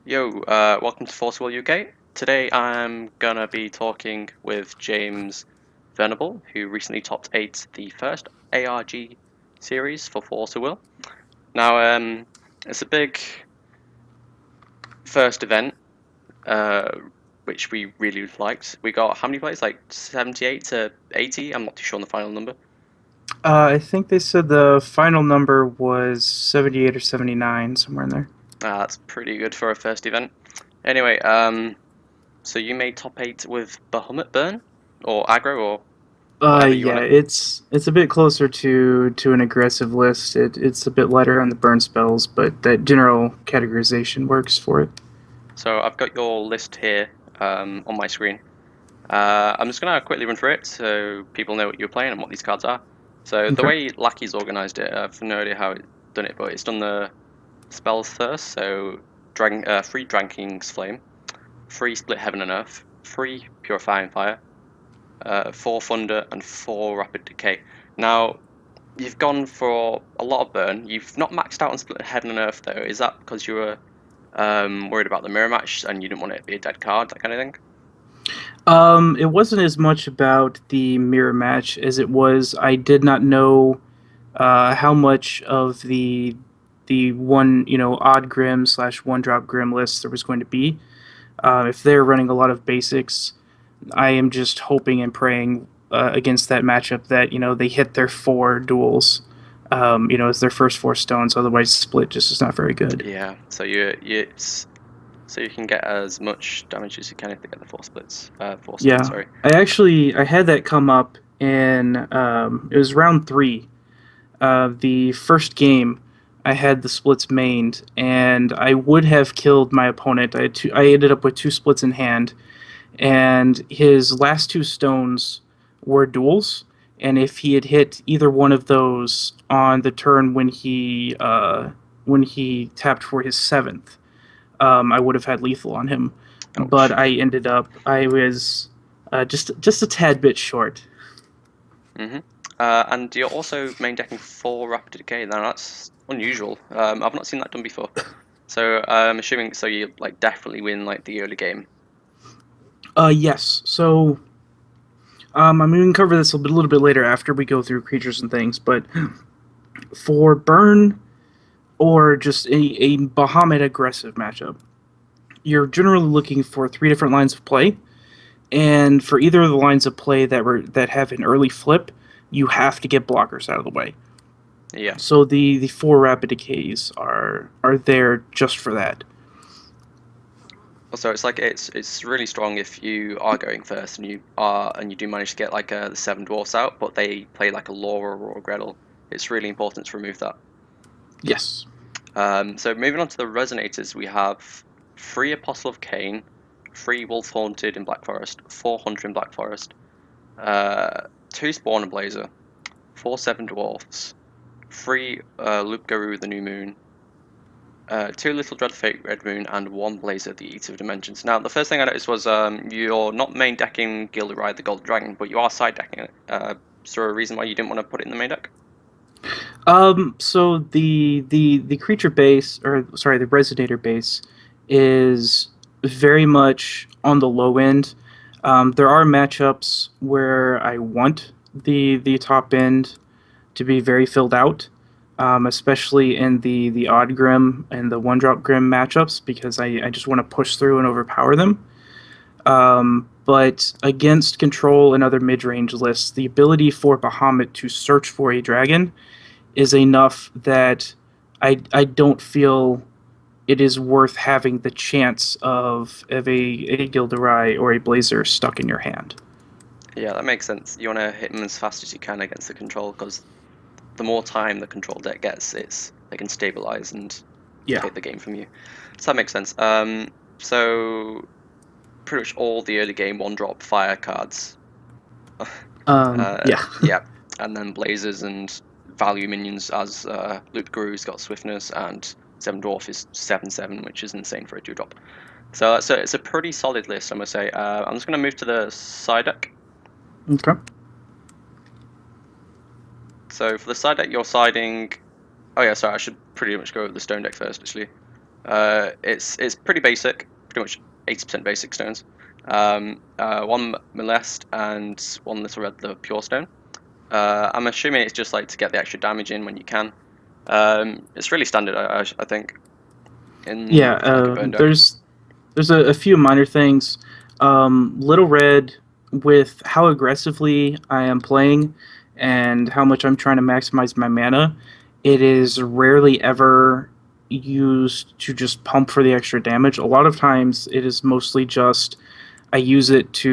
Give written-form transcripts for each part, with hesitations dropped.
Welcome to Forcewell UK. Today I'm gonna be talking with James Venable, who recently topped 8 the first ARG series for Forcewell. Now, it's a big first event, uh, which we really liked. We got how many players? Like 78 to 80? I'm not too sure on the final number. I think they said the final number was 78 or 79, somewhere in there. That's pretty good for a first event. Anyway, so you made top 8 with Bahamut Burn? Or Aggro, or whatever you Yeah, want it. it's a bit closer to an aggressive list. It's a bit lighter on the burn spells, but that general categorization works for it. So I've got your list here on my screen. I'm just going to quickly run through it so people know what you're playing and what these cards are. So the Okay. way Lackey's organised it, I've no idea how it's done it, but it's done the spells first. So free Dragon King's Flame, free Split Heaven and Earth, free Purifying Fire, 4 Thunder, and 4 Rapid Decay. Now, you've gone for a lot of burn. You've not maxed out on Split Heaven and Earth, though. Is that because you were worried about the mirror match and you didn't want it to be a dead card, that kind of thing? It wasn't as much about the mirror match as it was I did not know how much of the one odd grim slash one drop grim list there was going to be. If they're running a lot of basics, I am just hoping and praying against that matchup that they hit their 4 duels. As their first 4 stones. Otherwise, split just is not very good. Yeah. So you can get as much damage as you can if they get the 4 splits. 4 stones, Yeah, sorry. I had that come up in it was round 3. The first game, I had the splits mained, and I would have killed my opponent. I ended up with 2 splits in hand, and his last 2 stones were duels. And if he had hit either one of those on the turn when he tapped for his 7th, I would have had lethal on him. But Ouch. I was just a tad bit short. Mhm. And you're also main decking 4 Rapid Decay. Now that's unusual. I've not seen that done before. So I'm assuming so you like definitely win like the early game. Yes. So I mean, we can cover this a little bit later after we go through creatures and things. But for burn or just a Bahamut aggressive matchup, you're generally looking for 3 different lines of play, and for either of the lines of play that have an early flip, you have to get blockers out of the way. Yeah. So the 4 rapid decays are there just for that. Also, it's really strong if you are going first and you do manage to get like the 7 dwarfs out, but they play like a Laura or a Gretel. It's really important to remove that. Yes. So moving on to the resonators, we have 3 Apostle of Cain, 3 Wolf Haunted in Black Forest, 4 Hunter in Black Forest, 2 Spawner Blazer, 4 Seven Dwarfs, 3 Garou the New Moon, 2 Little Dread Fate Red Moon, and 1 Blazer the Eater of Dimensions. Now, the first thing I noticed was you're not main decking Gilles the Golden Dragon, but you are side decking it. Is there a reason why you didn't want to put it in the main deck? So the creature base, or sorry, the resonator base, is very much on the low end. There are matchups where I want the top end to be very filled out, especially in the odd grim and the one drop grim matchups, because I just want to push through and overpower them. But against control and other mid range lists, the ability for Bahamut to search for a dragon is enough that I don't feel it is worth having the chance of a Gilderai or a Blazer stuck in your hand. Yeah, that makes sense. You want to hit them as fast as you can against the control, because the more time the control deck gets, they can stabilize and Yeah. take the game from you. So that makes sense. So pretty much all the early game 1 drop fire cards. Yeah. Yeah, and then blazers and value minions as Loup Garou's got swiftness and 7 dwarf is 7/7, which is insane for a 2 drop. So it's a pretty solid list, I must say. I'm just gonna move to the side deck. Okay. So for the side deck, you're siding. Oh yeah, sorry, I should pretty much go over the stone deck first, actually. It's pretty basic, pretty much 80% basic stones. One Milest and one Little Red, the pure stone. I'm assuming it's just like to get the extra damage in when you can. It's really standard, I think, in Yeah, like a burn deck. there's a few minor things. Little Red, with how aggressively I am playing and how much I'm trying to maximize my mana, it is rarely ever used to just pump for the extra damage. A lot of times it is mostly just I use it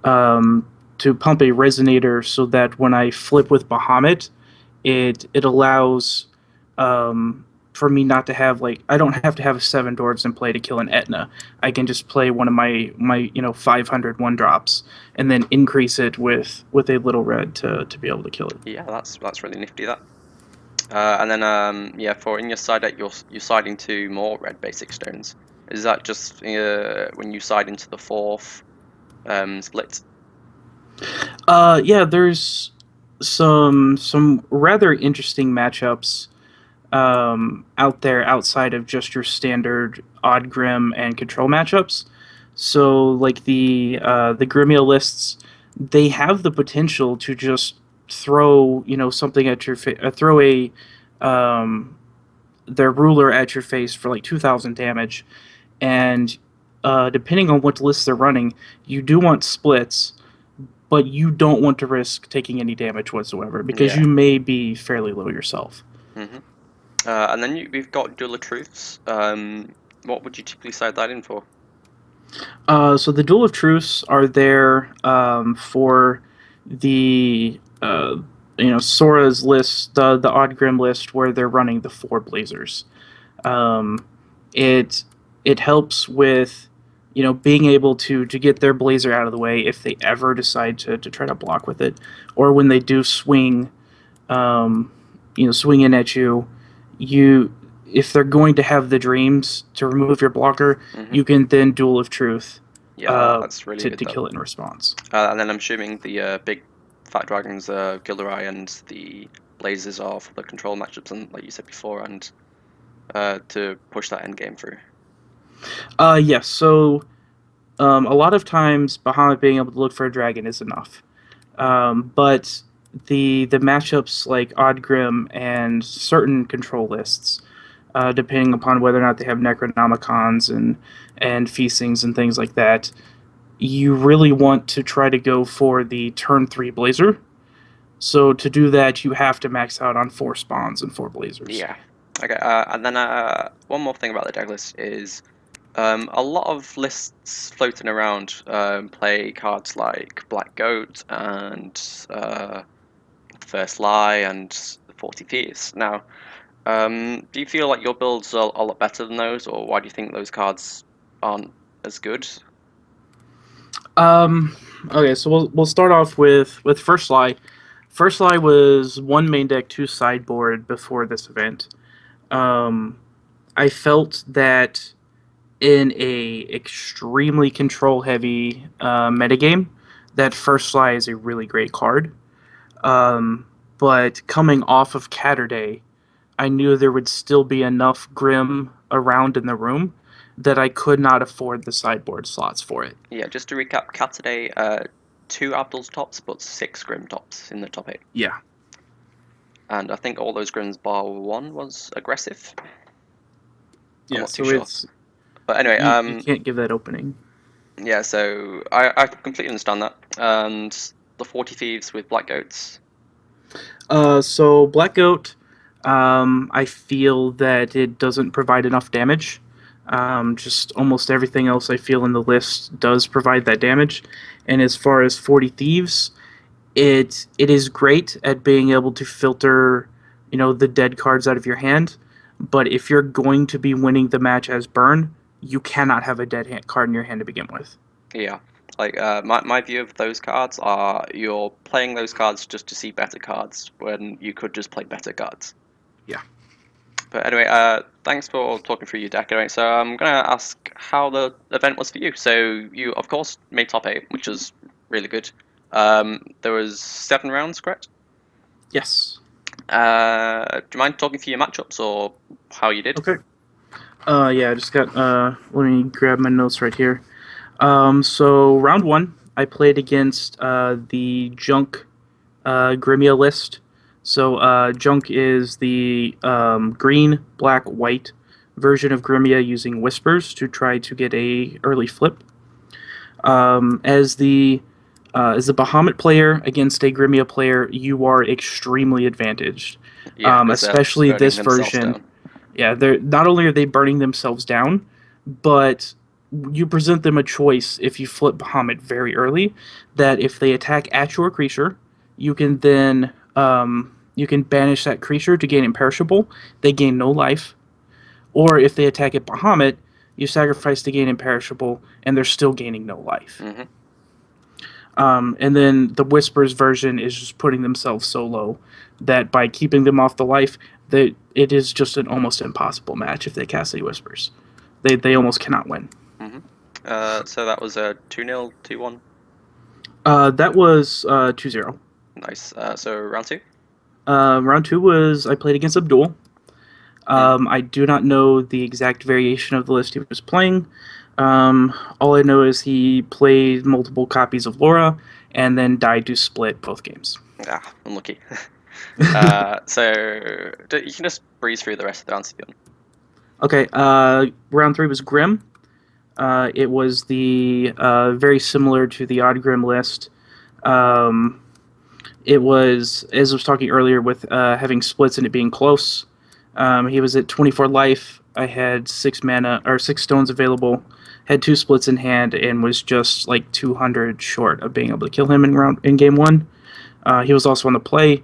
um, to pump a resonator so that when I flip with Bahamut, it allows for me not to have like I don't have to have a Seven Dwarfs in play to kill an Etna. I can just play one of my 500 1 drops and then increase it with a little red to be able to kill it. Yeah, that's really nifty. That. And then yeah, for in your side deck, you're siding to more red basic stones. Is that just when you side into the fourth split? Yeah, there's some rather interesting matchups out there outside of just your standard odd grim and control matchups. So like the Grimia lists, they have the potential to just throw something at your throw a their ruler at your face for like 2,000 damage, and depending on what list they're running, you do want splits, but you don't want to risk taking any damage whatsoever because Yeah. you may be fairly low yourself. hmm and then we've got Duel of Truths. What would you typically side that in for? So the Duel of Truths are there for the Sora's list, the Odd Grim list, where they're running the 4 Blazers. Um, it it helps with being able to get their Blazer out of the way if they ever decide to try to block with it, or when they do swing, um, swing in at you, you if they're going to have the dreams to remove your blocker, hmm you can then Duel of Truth Yeah, that's really good to though. kill it in response. And then I'm assuming the big fat dragons, Gilles and the Blazers are for the control matchups, and like you said before, and to push that end game through. Yes. So a lot of times, Bahamut being able to look for a dragon is enough. But the matchups like Odd Grim and certain control lists, depending upon whether or not they have Necronomicons and Feastings and things like that, you really want to try to go for the turn 3 Blazer. So to do that, you have to max out on 4 spawns and 4 Blazers. Yeah. Okay. And then one more thing about the deck list is a lot of lists floating around play cards like Black Goat and First Lie and 40 Thieves. Now, do you feel like your builds are a lot better than those, or why do you think those cards aren't as good? Um, okay, so we'll start off with First Lie. First Lie was 1 main deck, 2 sideboard before this event. Um, I felt that in a extremely control heavy metagame, that First Lie is a really great card. Um, but coming off of Catterday, I knew there would still be enough Grim around in the room that I could not afford the sideboard slots for it. Yeah, just to recap, Cat today, 2 Abdul's tops, but 6 Grim tops in the top 8. Yeah, And I think all those Grims bar 1 was aggressive. I'm yeah. not too So sure. it's But anyway, you can't give that opening. yeah, so I completely understand that. And the 40 Thieves with Black Goats. So Black Goat, I feel that it doesn't provide enough damage. Just almost everything else I feel in the list does provide that damage. And as far as 40 Thieves, it is great at being able to filter, the dead cards out of your hand. But if you're going to be winning the match as burn, you cannot have a card in your hand to begin with. Yeah. Like my view of those cards are you're playing those cards just to see better cards when you could just play better cards. Yeah. But anyway, thanks for talking through your deck. Anyway, so I'm gonna ask how the event was for you. So you, of course, made top 8, which was really good. There was 7 rounds, correct? Yes. Do you mind talking through your matchups or how you did? Okay. Yeah, I just got. Let me grab my notes right here. So round one, I played against the Junk Grimia list. So Junk is the green, black, white version of Grimia using Whispers to try to get a early flip. As the Bahamut player against a Grimia player, you are extremely advantaged. Yeah, because they're Especially burning this themselves version. down. Yeah, they're not only are they burning themselves down, but you present them a choice if you flip Bahamut very early, that if they attack at your creature, you can then you can banish that creature to gain imperishable. They gain no life. Or if they attack at Bahamut, you sacrifice to gain imperishable, and they're still gaining no life. Hmm. And then the Whispers version is just putting themselves so low that by keeping them off the life, that it is just an almost impossible match if they cast any Whispers. They almost cannot win. Hmm. So that was a 2-0, 2-1. That was 2-0. Nice. So round two. Round two was I played against Abdul. Mm. I do not know the exact variation of the list he was playing. All I know is he played multiple copies of Laura and then died to split both games. Ah, unlucky. So you can just breeze through the rest of the rounds if you want. Okay, round three was Grim. It was the very similar to the Odd Grim list. Um, it was, as I was talking earlier, with having splits and it being close. He was at 24 life. I had 6 mana or 6 stones available. Had 2 splits in hand and was just like 200 short of being able to kill him in game one. He was also on the play.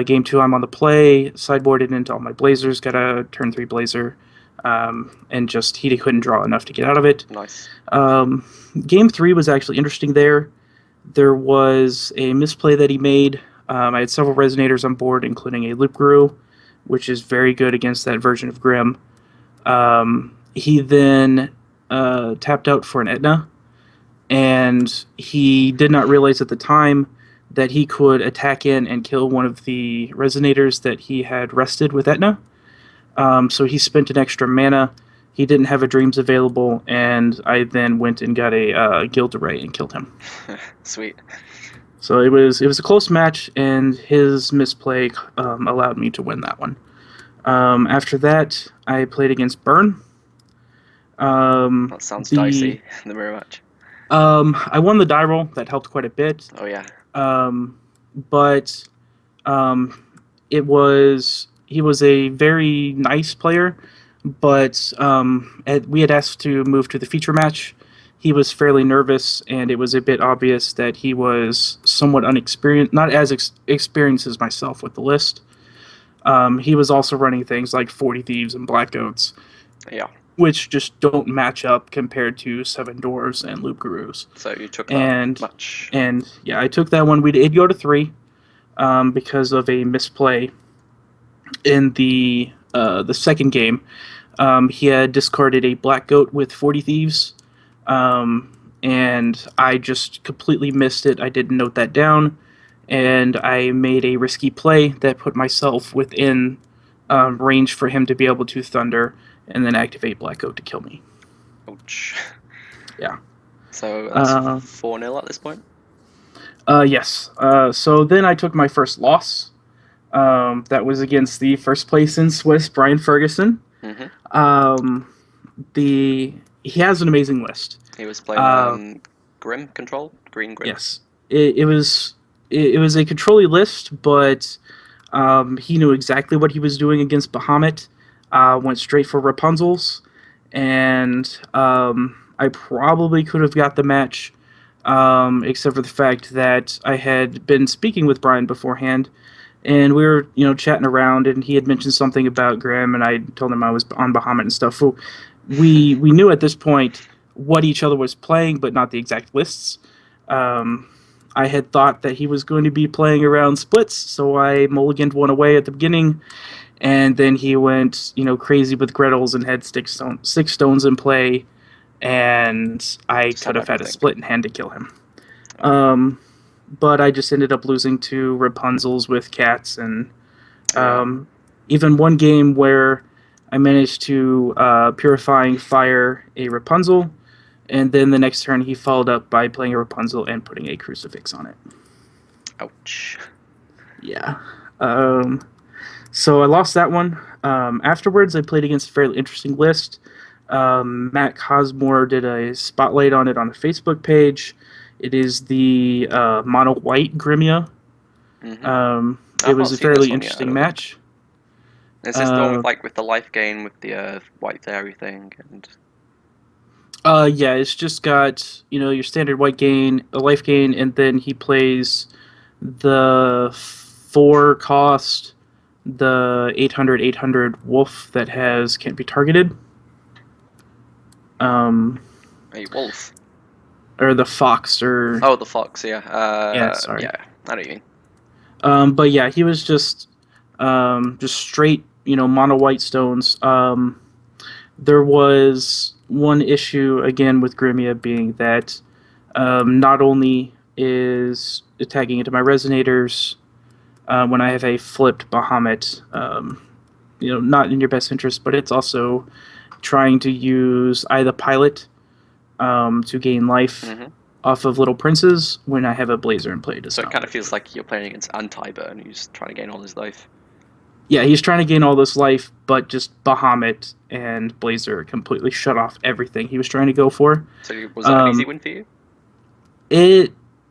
Game two, I'm on the play. Sideboarded into all my blazers. Got a turn 3 blazer, and just he couldn't draw enough to get out of it. Nice. Game three was actually interesting there. There was a misplay that he made. I had several resonators on board, including a Loup Garou, which is very good against that version of Grim. He then tapped out for an Etna, and he did not realize at the time that he could attack in and kill one of the resonators that he had rested with Etna. So he spent an extra mana. He didn't have a Dreams available, and I then went and got a Gilles and killed him. Sweet. So it was a close match, and his misplay allowed me to win that one. After that, I played against Burn. That sounds dicey in the mirror match. I won the die roll. That helped quite a bit. Oh yeah. But it was he was a very nice player, but we had asked to move to the feature match. He was fairly nervous, and it was a bit obvious that he was somewhat unexperienced, not as experienced as myself with the list. He was also running things like 40 Thieves and Black Goats, Yeah. which just don't match up compared to Seven Dwarfs and Loup Garous. So you took that much. And yeah, I took that one. We did go to 3 because of a misplay in the second game. He had discarded a Black Goat with 40 Thieves, and I just completely missed it. I didn't note that down, and I made a risky play that put myself within range for him to be able to Thunder and then activate Black Goat to kill me. Ouch. Yeah. So that's 4-0 at this point? Yes. So then I took my first loss. That was against the first place in Swiss, Brian Ferguson. Mm-hmm. He has an amazing list. He was playing Grim Control? Green Grim? Yes. It was a control list, but he knew exactly what he was doing against Bahamut. Went straight for Rapunzel's, and I probably could have got the match, except for the fact that I had been speaking with Brian beforehand, and we were chatting around, and he had mentioned something about Graham, and I told him I was on Bahamut and stuff. So we knew at this point what each other was playing, but not the exact lists. I had thought that he was going to be playing around splits, so I mulliganed one away at the beginning, and then he went, crazy with Gretel's and had 6 stones in play, and I could have had a split in hand to kill him. But I just ended up losing to Rapunzel's with cats, and even one game where I managed to Purifying Fire a Rapunzel, and then the next turn he followed up by playing a Rapunzel and putting a crucifix on it. Ouch. Yeah. So I lost that one. Afterwards, I played against a fairly interesting list. Matt Cosmore did a spotlight on it on a Facebook page. It is the mono white Grimia. It I've was not a seen this fairly one yet, I interesting don't think. match. Is this the one with the life gain with the white fairy thing? And Yeah, it's just got your standard white gain, a life gain, and then he plays the 4 cost, the 800 wolf that can't be targeted. a wolf. Or the fox, or the fox. Yeah. yeah, sorry. Yeah, I know what you mean. But yeah, he was just straight, mono white stones. There was one issue again with Grimia being that not only is attacking into my resonators when I have a flipped Bahamut, not in your best interest, but it's also trying to use either pilot to gain life off of little princes when I have a blazer in play. So it kind of feels like you're playing against anti-burn, who's trying to gain all his life. Yeah, he's trying to gain all this life, but just Bahamut and Blazer completely shut off everything he was trying to go for. So was that an easy win for you?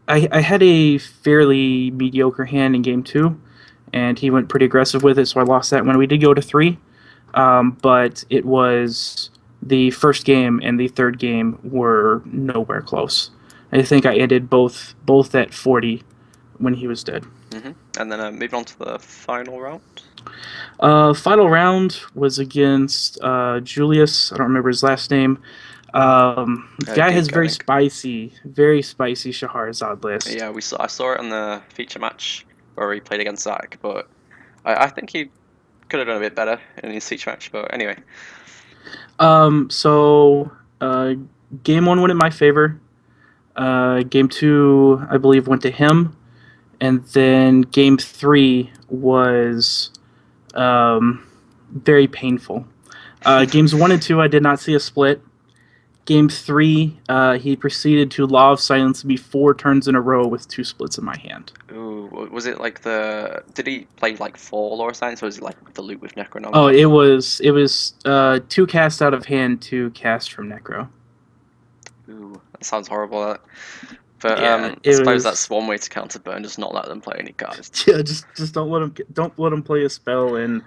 I had a fairly mediocre hand in game 2, and he went pretty aggressive with it, so I lost that one. We did go to 3, but it was the first game and the third game were nowhere close. I think I ended both at 40 when he was dead. And then moving on to the final round. Final round was against Julius. I don't remember his last name. The guy has very spicy Shahrazad list. Yeah, I saw it on the feature match where he played against Zach, but I think he could have done a bit better in his feature match. But anyway. So game 1 went in my favor. Game 2, I believe, went to him, and then game 3 was very painful. Games 1 and 2, I did not see a split. Game 3, he proceeded to Law of Silence me 4 turns in a row with 2 splits in my hand. Ooh, was it like did he play like 4 Law of Silence, or was it like the Loup with Necronomicon? Oh, it was 2 cast out of hand, 2 cast from Necro. Ooh, that sounds horrible. But yeah, I suppose that's one way to counter burn, just not let them play any cards. Yeah, just don't let them play a spell, and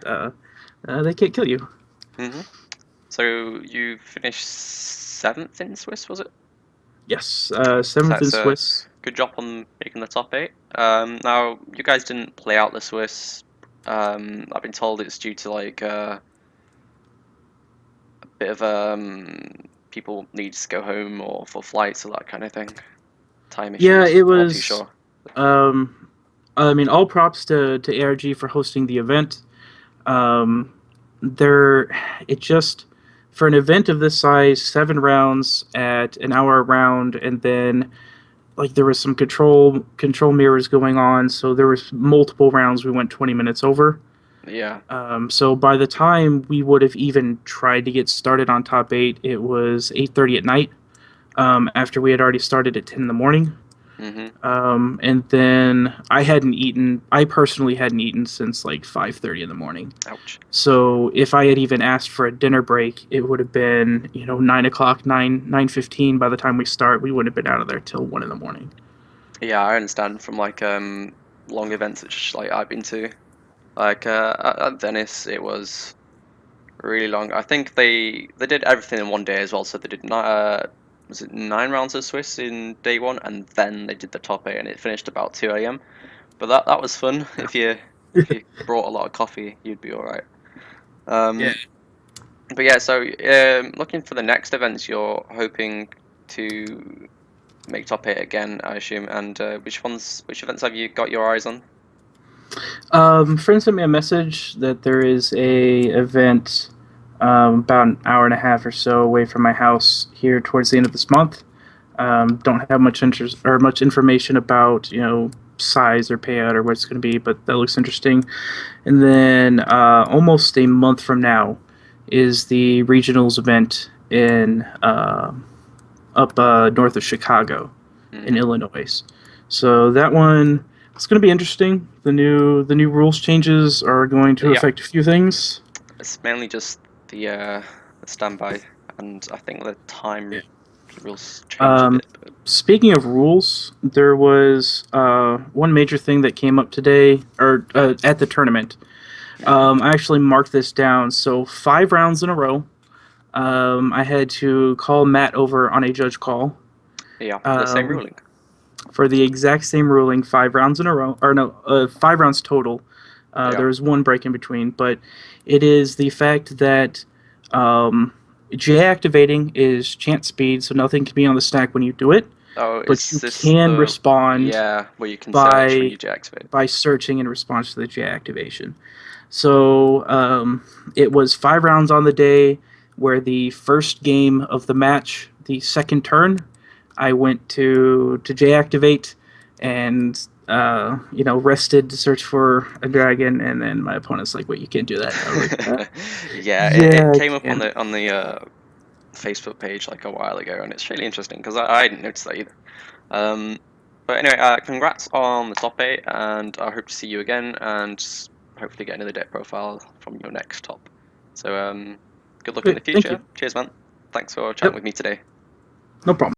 they can't kill you. So you finished 7th in Swiss, was it? Yes, 7th in Swiss. Good job on making the top 8. Now you guys didn't play out the Swiss. I've been told it's due to like a bit of people need to go home or for flights or that kind of thing. Time issues. Yeah, it was. Not too sure. I mean, all props to ARG for hosting the event. For an event of this size, 7 rounds at an hour a round, and then like there was some control mirrors going on, so there was multiple rounds we went 20 minutes over. Yeah. So by the time we would have even tried to get started on top 8, it was 8:30 at night. After we had already started at 10 in the morning. And then I personally hadn't eaten since like 5:30 in the morning. Ouch. So if I had even asked for a dinner break, it would have been 9 o'clock, 9:15 by the time we start. We wouldn't have been out of there till 1 in the morning. Yeah, I understand from like long events which like I've been to, like at Venice it was really long. I think they did everything in one day as well, so they did not was it 9 rounds of Swiss in day 1, and then they did the top 8, and it finished about 2 a.m. But that was fun. If you brought a lot of coffee, you'd be all right. Yeah. But yeah, so looking for the next events, you're hoping to make top 8 again, I assume. And which events have you got your eyes on? Friend sent me a message that there is a event about an hour and a half or so away from my house here towards the end of this month. Don't have much interest or much information about size or payout or what it's going to be, but that looks interesting. And then almost a month from now is the regionals event in up north of Chicago, in Illinois. So that one, it's going to be interesting. The new rules changes are going to Yeah, affect a few things. it's mainly just the standby, and I think the time rules changed a Um, bit. But Speaking of rules, there was one major thing that came up today, or at the tournament. I actually marked this down. So 5 rounds in a row, I had to call Matt over on a judge call. yeah, for the same ruling. For the exact same ruling, 5 rounds in a row, or no, 5 rounds total. Yeah. There was one break in between, but it is the fact that J activating is chance speed, so nothing can be on the stack when you do it, Oh, but is you this can the respond where you can search when by you deactivate? searching in response to the J activation. So it was 5 rounds on the day, where the first game of the match, the second turn, I went to J activate and rested to search for a dragon, and then my opponent's like, "Wait, you can't do that." I was like, Yeah, it "Yeah, I came up on can." the Facebook page like a while ago, and it's really interesting because I didn't notice that either. Um, but anyway, congrats on the top 8, and I hope to see you again, and hopefully get another deck profile from your next top. So good luck in the Great, thank future. you. Cheers, man. Thanks for chatting Yep, with me today. no problem.